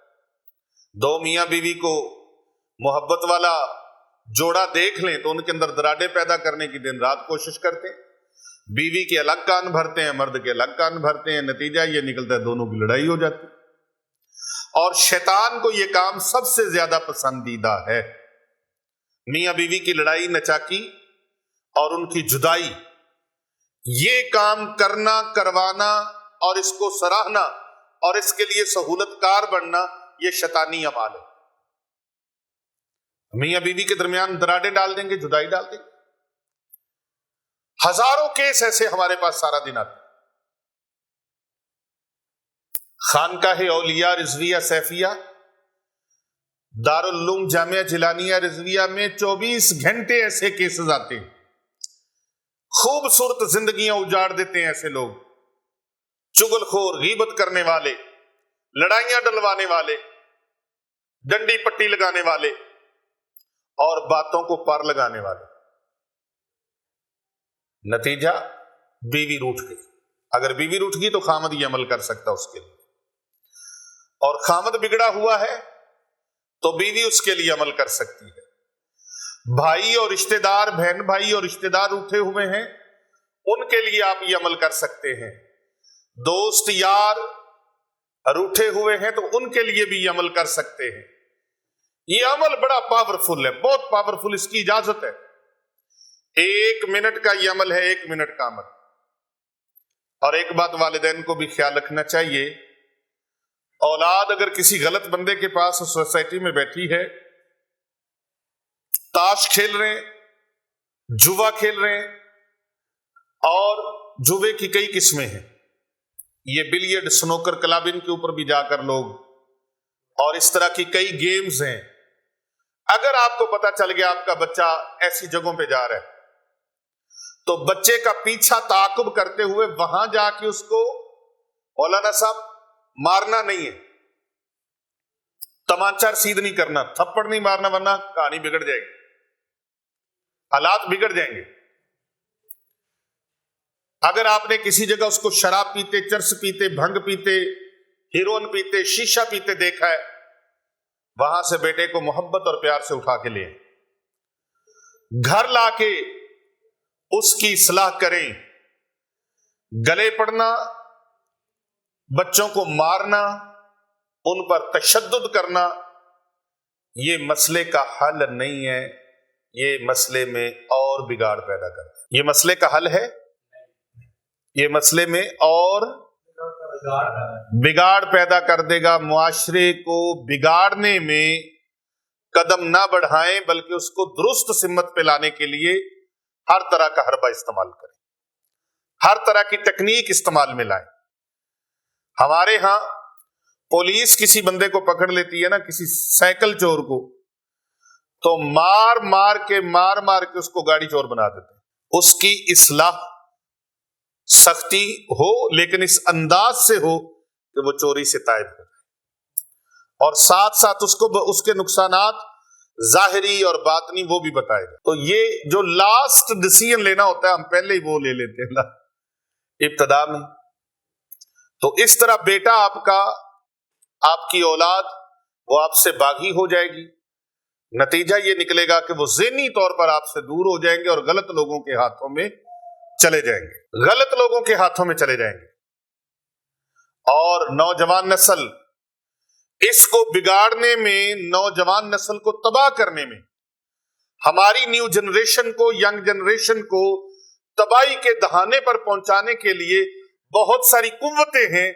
دو میاں بیوی کو محبت والا جوڑا دیکھ لیں تو ان کے اندر دراڑیں پیدا کرنے کی دن رات کوشش کرتے ہیں. بیوی کے الگ کان بھرتے ہیں، مرد کے الگ کان بھرتے ہیں، نتیجہ یہ نکلتا ہے دونوں کی لڑائی ہو جاتی ہے. اور شیطان کو یہ کام سب سے زیادہ پسندیدہ ہے. میاں بیوی کی لڑائی، نچاکی اور ان کی جدائی، یہ کام کرنا، کروانا اور اس کو سراہنا اور اس کے لیے سہولت کار بننا، یہ شیطانی اعمال ہے. میاں بیوی کے درمیان دراڑیں ڈال دیں گے، جدائی ڈال دیں گے. ہزاروں کیس ایسے ہمارے پاس سارا دن آتے ہیں. خانقاہ اولیاء رضویہ سیفیہ، دارالعلوم جامعہ جیلانیہ رضویہ میں 24 گھنٹے ایسے کیسز آتے ہیں. خوبصورت زندگیاں اجاڑ دیتے ہیں ایسے لوگ، چگل خور، غیبت کرنے والے، لڑائیاں ڈلوانے والے، ڈنڈی پٹی لگانے والے اور باتوں کو پار لگانے والے. نتیجہ بیوی روٹھ گئی. اگر بیوی روٹھ گئی تو خامد یہ عمل کر سکتا اس کے لیے، اور خامد بگڑا ہوا ہے تو بیوی اس کے لیے عمل کر سکتی ہے. بھائی اور رشتہ دار، بہن بھائی اور رشتہ دار اٹھے ہوئے ہیں، ان کے لیے آپ یہ عمل کر سکتے ہیں. دوست یار روٹھے ہوئے ہیں تو ان کے لیے بھی یہ عمل کر سکتے ہیں. یہ عمل بڑا پاورفل ہے، بہت پاورفل. اس کی اجازت ہے. 1 منٹ کا یہ عمل ہے، 1 منٹ کا عمل. اور ایک بات والدین کو بھی خیال رکھنا چاہیے، اولاد اگر کسی غلط بندے کے پاس سوسائٹی میں بیٹھی ہے، تاش کھیل رہے ہیں، جوا کھیل رہے ہیں، اور جوے کی کئی قسمیں ہیں، یہ بلیئرڈ، سنوکر کلب، ان کے اوپر بھی جا کر لوگ، اور اس طرح کی کئی گیمز ہیں. اگر آپ کو پتا چل گیا آپ کا بچہ ایسی جگہوں پہ جا رہا ہے تو بچے کا پیچھا تعاقب کرتے ہوئے وہاں جا کے اس کو، مولانا صاحب، مارنا نہیں ہے، تمانچہ رسید نہیں کرنا، تھپڑ نہیں مارنا، ورنہ کہانی بگڑ جائے گی، حالات بگڑ جائیں گے. اگر آپ نے کسی جگہ اس کو شراب پیتے، چرس پیتے، بھنگ پیتے، ہیروئن پیتے، شیشہ پیتے دیکھا ہے، وہاں سے بیٹے کو محبت اور پیار سے اٹھا کے لیں، گھر لا کے اس کی اصلاح کریں. گلے پڑنا، بچوں کو مارنا، ان پر تشدد کرنا، یہ مسئلے کا حل نہیں ہے. یہ مسئلے میں اور بگاڑ پیدا کرتا ہے. یہ مسئلے کا حل ہے، یہ مسئلے میں اور بگاڑ پیدا کر دے گا. معاشرے کو بگاڑنے میں قدم نہ بڑھائیں، بلکہ اس کو درست سمت پہ لانے کے لیے ہر طرح کا حربہ استعمال کریں، ہر طرح کی ٹیکنیک استعمال میں لائیں. ہمارے ہاں پولیس کسی بندے کو پکڑ لیتی ہے نا، کسی سائیکل چور کو، تو مار مار کے اس کو گاڑی چور بنا دیتے ہیں. اس کی اصلاح سختی ہو، لیکن اس انداز سے ہو کہ وہ چوری سے تائب ہو، اور ساتھ ساتھ اس کے نقصانات ظاہری اور باطنی وہ بھی بتائے گا. تو یہ جو لاسٹ ڈیسیژن لینا ہوتا ہے، ہم پہلے ہی وہ لے لیتے ہیں ابتدا میں. تو اس طرح بیٹا آپ کی اولاد، وہ آپ سے باغی ہو جائے گی. نتیجہ یہ نکلے گا کہ وہ ذہنی طور پر آپ سے دور ہو جائیں گے اور غلط لوگوں کے ہاتھوں میں چلے جائیں گے، غلط لوگوں کے ہاتھوں میں چلے جائیں گے. اور نوجوان نسل، اس کو بگاڑنے میں، نوجوان نسل کو تباہ کرنے میں، ہماری نیو جنریشن کو، ینگ جنریشن کو تباہی کے دہانے پر پہنچانے کے لیے بہت ساری قوتیں ہیں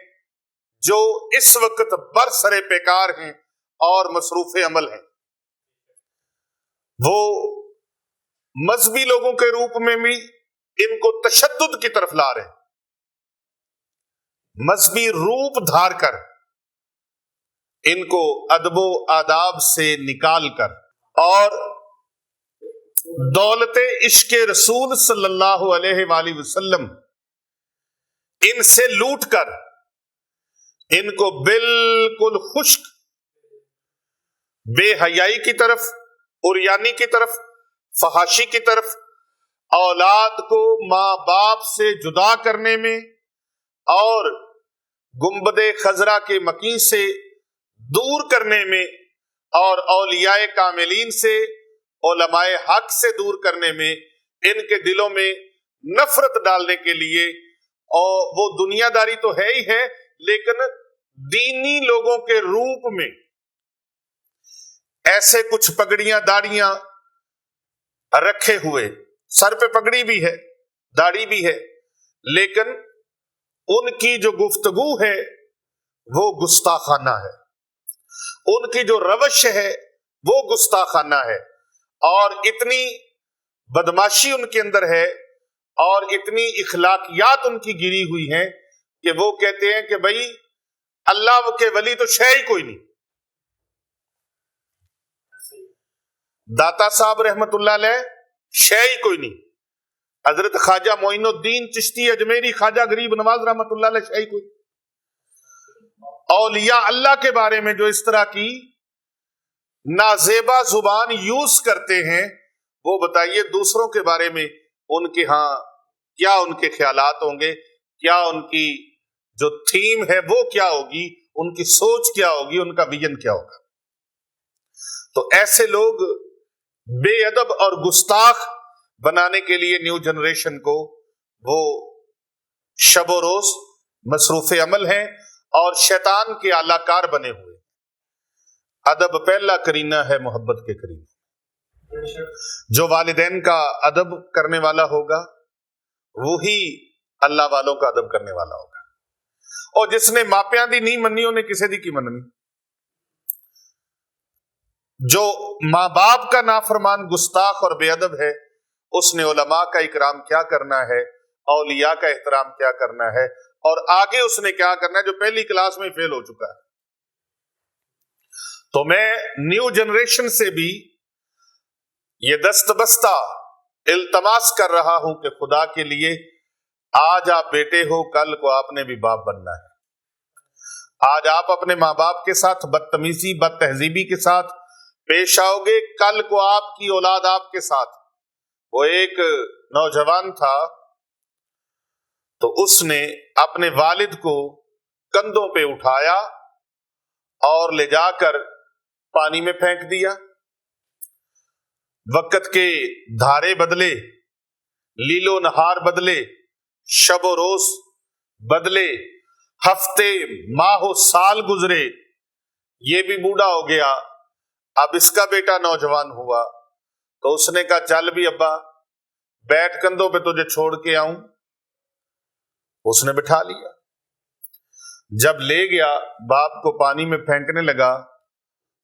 جو اس وقت برسر پیکار ہیں اور مصروف عمل ہیں. وہ مذہبی لوگوں کے روپ میں بھی ان کو تشدد کی طرف لا رہے ہیں. مذہبی روپ دھار کر، ان کو ادب و آداب سے نکال کر اور دولت عشق رسول صلی اللہ علیہ وآلہ وسلم ان سے لوٹ کر ان کو بالکل خشک بے حیائی کی طرف، عریانی کی طرف، فحاشی کی طرف، اولاد کو ماں باپ سے جدا کرنے میں اور گنبد خضرا کے مکین سے دور کرنے میں اور اولیاء کاملین سے، علماء حق سے دور کرنے میں، ان کے دلوں میں نفرت ڈالنے کے لیے، اور وہ دنیا داری تو ہے ہی ہے لیکن دینی لوگوں کے روپ میں ایسے کچھ پگڑیاں داڑیاں رکھے ہوئے، سر پہ پگڑی بھی ہے، داڑھی بھی ہے، لیکن ان کی جو گفتگو ہے وہ گستاخانہ ہے، ان کی جو روش ہے وہ گستاخانہ ہے، اور اتنی بدماشی ان کے اندر ہے اور اتنی اخلاقیات ان کی گری ہوئی ہیں کہ وہ کہتے ہیں کہ بھائی اللہ کے ولی تو شے ہی کوئی نہیں۔ داتا صاحب رحمت اللہ علیہ شے ہی کوئی نہیں، حضرت خواجہ معین الدین چشتی اجمیری، خواجہ غریب نواز رحمت اللہ علیہ شے ہی کوئی نہیں۔ اولیاء اللہ کے بارے میں جو اس طرح کی نازیبا زبان یوز کرتے ہیں، وہ بتائیے دوسروں کے بارے میں ان کے ہاں کیا ان کے خیالات ہوں گے، کیا ان کی جو تھیم ہے وہ کیا ہوگی، ان کی سوچ کیا ہوگی، ان کا ویژن کیا ہوگا۔ تو ایسے لوگ بے ادب اور گستاخ بنانے کے لیے نیو جنریشن کو وہ شب و روز مصروف عمل ہیں اور شیطان کے اعلی کار بنے ہوئے۔ ادب پہلا کرینہ ہے محبت کے کرینہ۔ جو والدین کا ادب کرنے والا ہوگا وہی اللہ والوں کا ادب کرنے والا ہوگا، اور جس نے ماپیاں دی نہیں منی انہیں کسے دی کی مننی۔ جو ماں باپ کا نافرمان، گستاخ اور بے ادب ہے، اس نے علماء کا اکرام کیا کرنا ہے، اولیاء کا احترام کیا کرنا ہے، اور آگے اس نے کیا کرنا ہے جو پہلی کلاس میں فیل ہو چکا ہے۔ تو میں نیو جنریشن سے بھی یہ دست بستہ التماس کر رہا ہوں کہ خدا کے لیے آج آپ بیٹے ہو، کل کو آپ نے بھی باپ بننا ہے۔ آج آپ اپنے ماں باپ کے ساتھ بدتمیزی، بد تہذیبی کے ساتھ پیش آؤ گے، کل کو آپ کی اولاد آپ کے ساتھ۔ وہ ایک نوجوان تھا تو اس نے اپنے والد کو کندھوں پہ اٹھایا اور لے جا کر پانی میں پھینک دیا۔ وقت کے دھارے بدلے، لیل و نہار بدلے، شب و روز بدلے، ہفتے، ماہ و سال گزرے، یہ بھی بوڑھا ہو گیا، اب اس کا بیٹا نوجوان ہوا تو اس نے کہا چل بھی ابا بیٹھ کندھوں پہ تجھے چھوڑ کے آؤں۔ اس نے بٹھا لیا۔ جب لے گیا باپ کو پانی میں پھینکنے لگا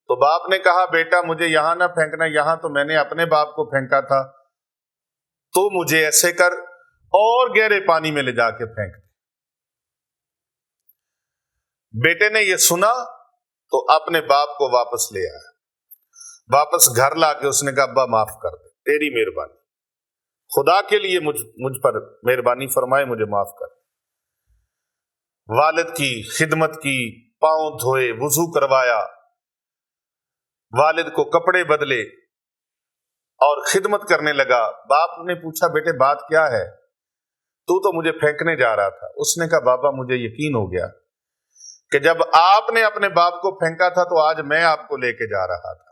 تو باپ نے کہا بیٹا مجھے یہاں نہ پھینکنا، یہاں تو میں نے اپنے باپ کو پھینکا تھا، تو مجھے ایسے کر اور گہرے پانی میں لے جا کے پھینک دے۔ بیٹے نے یہ سنا تو اپنے باپ کو واپس لے آیا، واپس گھر لا کے اس نے کہا ابا معاف کر دے، تیری مہربانی، خدا کے لیے مجھ پر مہربانی فرمائے، مجھے معاف کر۔ والد کی خدمت کی، پاؤں دھوئے، وضو کروایا، والد کو کپڑے بدلے اور خدمت کرنے لگا۔ باپ نے پوچھا بیٹے بات کیا ہے؟ تو مجھے پھینکنے جا رہا تھا۔ اس نے کہا بابا مجھے یقین ہو گیا کہ جب آپ نے اپنے باپ کو پھینکا تھا تو آج میں آپ کو لے کے جا رہا تھا،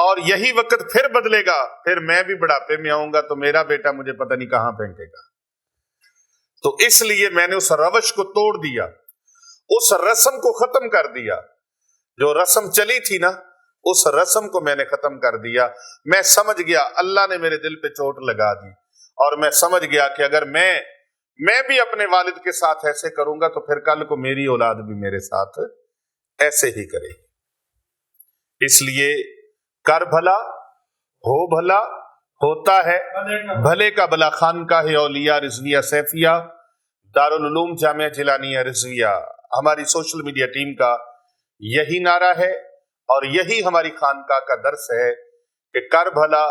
اور یہی وقت پھر بدلے گا، پھر میں بھی بڑھاپے میں آؤں گا تو میرا بیٹا مجھے پتہ نہیں کہاں پھینکے گا۔ تو اس لیے میں نے اس روش کو توڑ دیا، اس رسم کو ختم کر دیا، جو رسم چلی تھی نا اس رسم کو میں نے ختم کر دیا۔ میں سمجھ گیا اللہ نے میرے دل پہ چوٹ لگا دی، اور میں سمجھ گیا کہ اگر میں بھی اپنے والد کے ساتھ ایسے کروں گا تو پھر کل کو میری اولاد بھی میرے ساتھ ایسے ہی کرے گی۔ اس لیے کر بھلا ہو بھلا ہوتا ہے بھلے کا بلا خان کا ہے اولیاء رضویہ سیفیہ، دارالعلوم جامعہ جیلانیہ رضویہ ہماری سوشل میڈیا ٹیم کا یہی نعرہ ہے اور یہی ہماری خانقاہ کا درس ہے کہ کر بھلا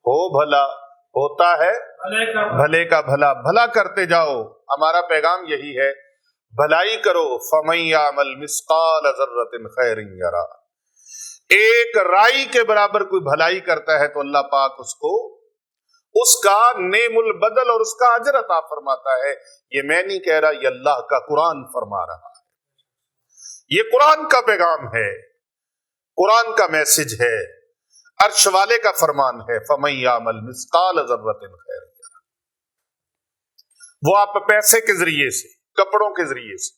ہو بھلا ہوتا ہے بھلے کا بھلا، بھلا کرتے جاؤ. ہمارا پیغام یہی ہے، بھلائی کرو. فَمَن يَعْمَلْ مِثْقَالَ ذَرَّةٍ خَيْرٍ يَرَهُ. ایک رائی کے برابر کوئی بھلائی کرتا ہے تو اللہ پاک اس کو اس کا نعم البدل اور اس کا اجر عطا فرماتا ہے. یہ میں نہیں کہہ رہا، یہ اللہ کا قرآن فرما رہا ہے. یہ قرآن کا پیغام ہے، قرآن کا میسج ہے، عرش والے کا فرمان ہے. فَمَن يَعْمَلْ مِثْقَالَ ذَرَّةٍ خَيْرٍ يَرَهُ. وہ آپ پیسے کے ذریعے سے، کپڑوں کے ذریعے سے،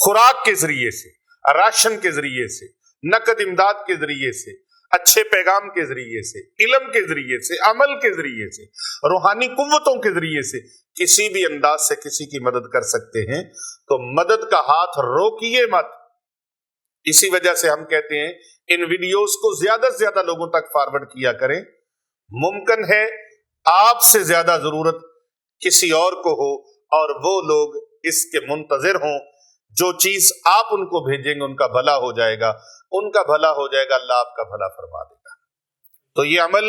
خوراک کے ذریعے سے، راشن کے ذریعے سے، نقد امداد کے ذریعے سے، اچھے پیغام کے ذریعے سے، علم کے ذریعے سے، عمل کے ذریعے سے، روحانی قوتوں کے ذریعے سے کسی بھی انداز سے کسی کی مدد کر سکتے ہیں تو مدد کا ہاتھ روکیے مت. اسی وجہ سے ہم کہتے ہیں ان ویڈیوز کو زیادہ سے زیادہ لوگوں تک فارورڈ کیا کریں. ممکن ہے آپ سے زیادہ ضرورت کسی اور کو ہو اور وہ لوگ اس کے منتظر ہوں. جو چیز آپ ان کو بھیجیں گے ان کا بھلا ہو جائے گا، ان کا بھلا ہو جائے گا، اللہ آپ کا بھلا فرما دے گا. تو یہ عمل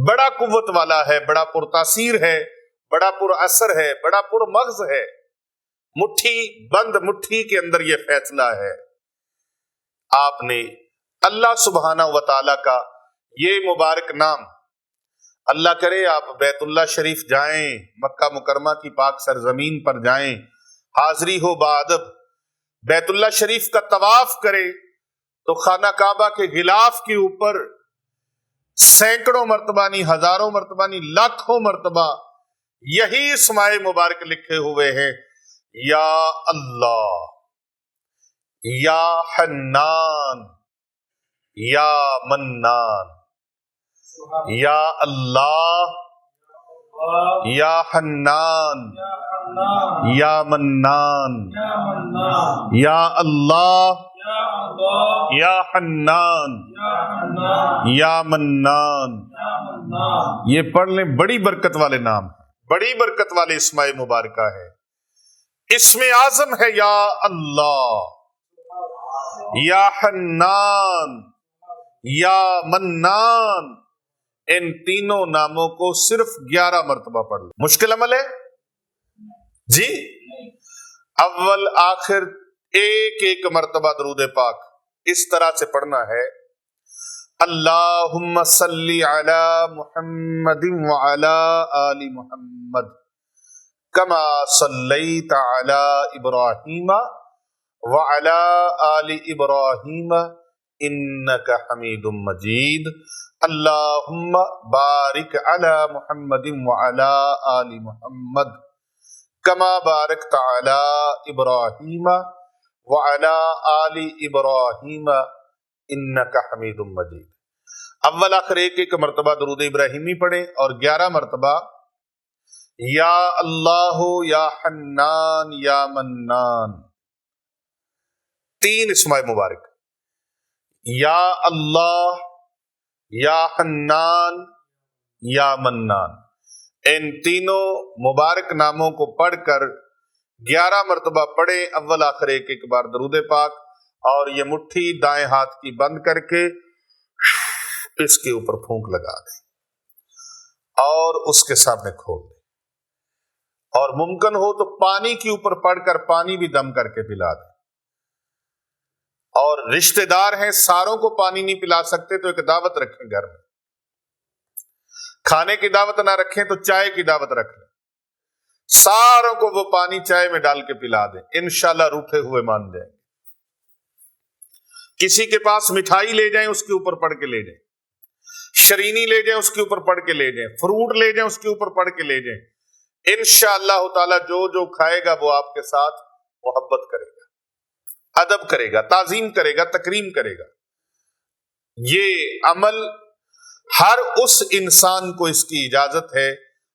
بڑا قوت والا ہے، بڑا پرتاثیر ہے، بڑا پر اثر ہے، بڑا پر مغز ہے. مٹھی بند مٹھی کے اندر یہ فیصلہ ہے. آپ نے اللہ سبحانہ و تعالی کا یہ مبارک نام، اللہ کرے آپ بیت اللہ شریف جائیں، مکہ مکرمہ کی پاک سرزمین پر جائیں، حاضری ہو بادب، بیت اللہ شریف کا طواف کرے تو خانہ کعبہ کے غلاف کے اوپر سینکڑوں مرتبہ نہیں، ہزاروں مرتبہ نہیں، لاکھوں مرتبہ یہی اسماء مبارک لکھے ہوئے ہیں: یا اللہ، یا حنان، یا منان. یا اللہ، یا حنان، یا منان. یا اللہ، یا حنان، یا منان. یہ پڑھ لیں، بڑی برکت والے نام ہیں، بڑی برکت والے اسماء مبارکہ ہے. اسم اعظم ہے یا اللہ، یا حنان، یا منان. ان تینوں ناموں کو صرف 11 مرتبہ پڑھ لیں. مشکل عمل ہے جی؟ اول آخر ایک ایک مرتبہ درود پاک اس طرح سے پڑھنا ہے: اللہم صلی علی محمد وعلی آل محمد کما صلیت علی ابراہیم وعلی آل ابراہیم انک حمید مجید. اللہم بارک علی محمد وعلی آل محمد کما بارکت علی ابراہیم وعلی آل ابراہیم انک حمید مجید. اول آخر ایک ایک مرتبہ درود ابراہیمی پڑھیں اور 11 مرتبہ یا اللہ، یا حنان، یا منان. 3 اسماء مبارک: یا اللہ، یا حنان، یا منان. ان تینوں مبارک ناموں کو پڑھ کر 11 مرتبہ پڑھیں. اول آخر ایک ایک بار درود پاک اور یہ مٹھی دائیں ہاتھ کی بند کر کے اس کے اوپر پھونک لگا دیں اور اس کے سامنے کھول دیں. اور ممکن ہو تو پانی کے اوپر پڑھ کر پانی بھی دم کر کے پلا دیں. اور رشتہ دار ہیں، ساروں کو پانی نہیں پلا سکتے تو ایک دعوت رکھیں گھر میں. کھانے کی دعوت نہ رکھیں تو چائے کی دعوت رکھ لیں. ساروں کو وہ پانی چائے میں ڈال کے پلا دیں، انشاءاللہ روٹھے ہوئے مان جائیں گے. کسی کے پاس مٹھائی لے جائیں، اس کے اوپر پڑھ کے لے جائیں. شرینی لے جائیں، اس کے اوپر پڑھ کے لے جائیں. فروٹ لے جائیں، اس کے اوپر پڑھ کے لے جائیں. انشاءاللہ تعالی جو کھائے گا وہ آپ کے ساتھ محبت کرے گا، ادب کرے گا، تعظیم کرے گا، تکریم کرے گا. یہ عمل ہر اس انسان کو اس کی اجازت ہے،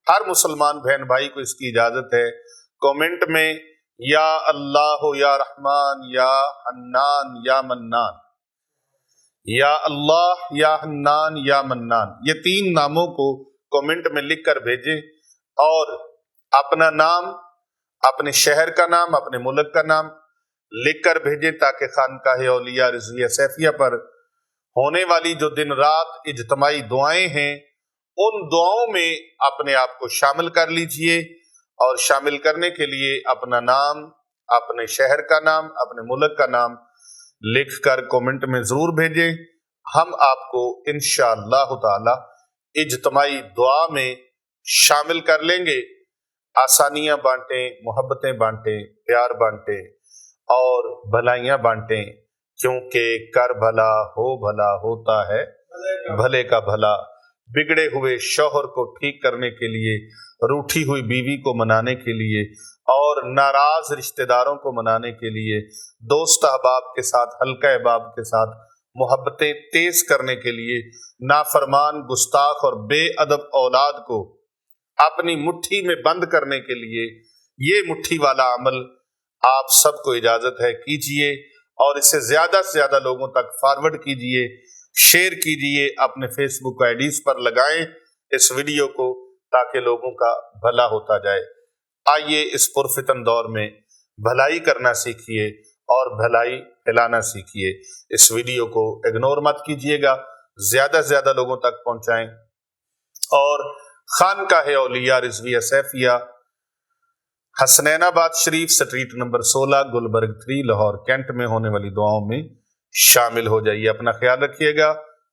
ہر مسلمان بہن بھائی کو اس کی اجازت ہے. کومنٹ میں یا اللہ، یا رحمان، یا حنان، یا منان، یا اللہ، یا حنان، یا منان، یہ 3 ناموں کو کومنٹ میں لکھ کر بھیجیں اور اپنا نام، اپنے شہر کا نام، اپنے ملک کا نام لکھ کر بھیجیں تاکہ خانقاہ اولیاء رضویہ سیفیہ پر ہونے والی جو دن رات اجتماعی دعائیں ہیں ان دعاؤں میں اپنے آپ کو شامل کر لیجئے، اور شامل کرنے کے لیے اپنا نام، اپنے شہر کا نام، اپنے ملک کا نام لکھ کر کومنٹ میں ضرور بھیجیں۔ ہم آپ کو انشاءاللہ تعالی اجتماعی دعا میں شامل کر لیں گے۔ آسانیاں بانٹیں، محبتیں بانٹیں، پیار بانٹیں اور بھلائیاں بانٹیں، کیونکہ کر بھلا ہو بھلا ہوتا ہے بھلے کا بھلا۔ بگڑے ہوئے شوہر کو ٹھیک کرنے کے لیے، روٹھی ہوئی بیوی کو منانے کے لیے اور ناراض رشتہ داروں کو منانے کے لیے، دوست احباب کے ساتھ، حلقہ احباب کے ساتھ محبتیں تیز کرنے کے لیے، نافرمان، گستاخ اور بے ادب اولاد کو اپنی مٹھی میں بند کرنے کے لیے یہ مٹھی والا عمل آپ سب کو اجازت ہے، کیجئے اور اسے زیادہ سے زیادہ لوگوں تک فارورڈ کیجئے، شیئر کیجئے، اپنے فیس بک آئی ڈیز پر لگائیں اس ویڈیو کو تاکہ لوگوں کا بھلا ہوتا جائے۔ آئیے اس پرفتن دور میں بھلائی کرنا سیکھیے اور بھلائی پھیلانا سیکھیے۔ اس ویڈیو کو اگنور مت کیجئے گا، زیادہ سے زیادہ لوگوں تک پہنچائیں، اور خانقاہ اولیاء Rizvia Saifia, Hasnainabad Sharif, street number 16، Gulberg 3، Lahore Cantt میں ہونے والی دعاؤں میں شامل ہو جائیے۔ اپنا خیال رکھیے گا۔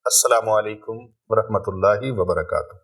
السلام علیکم ورحمۃ اللہ وبرکاتہ۔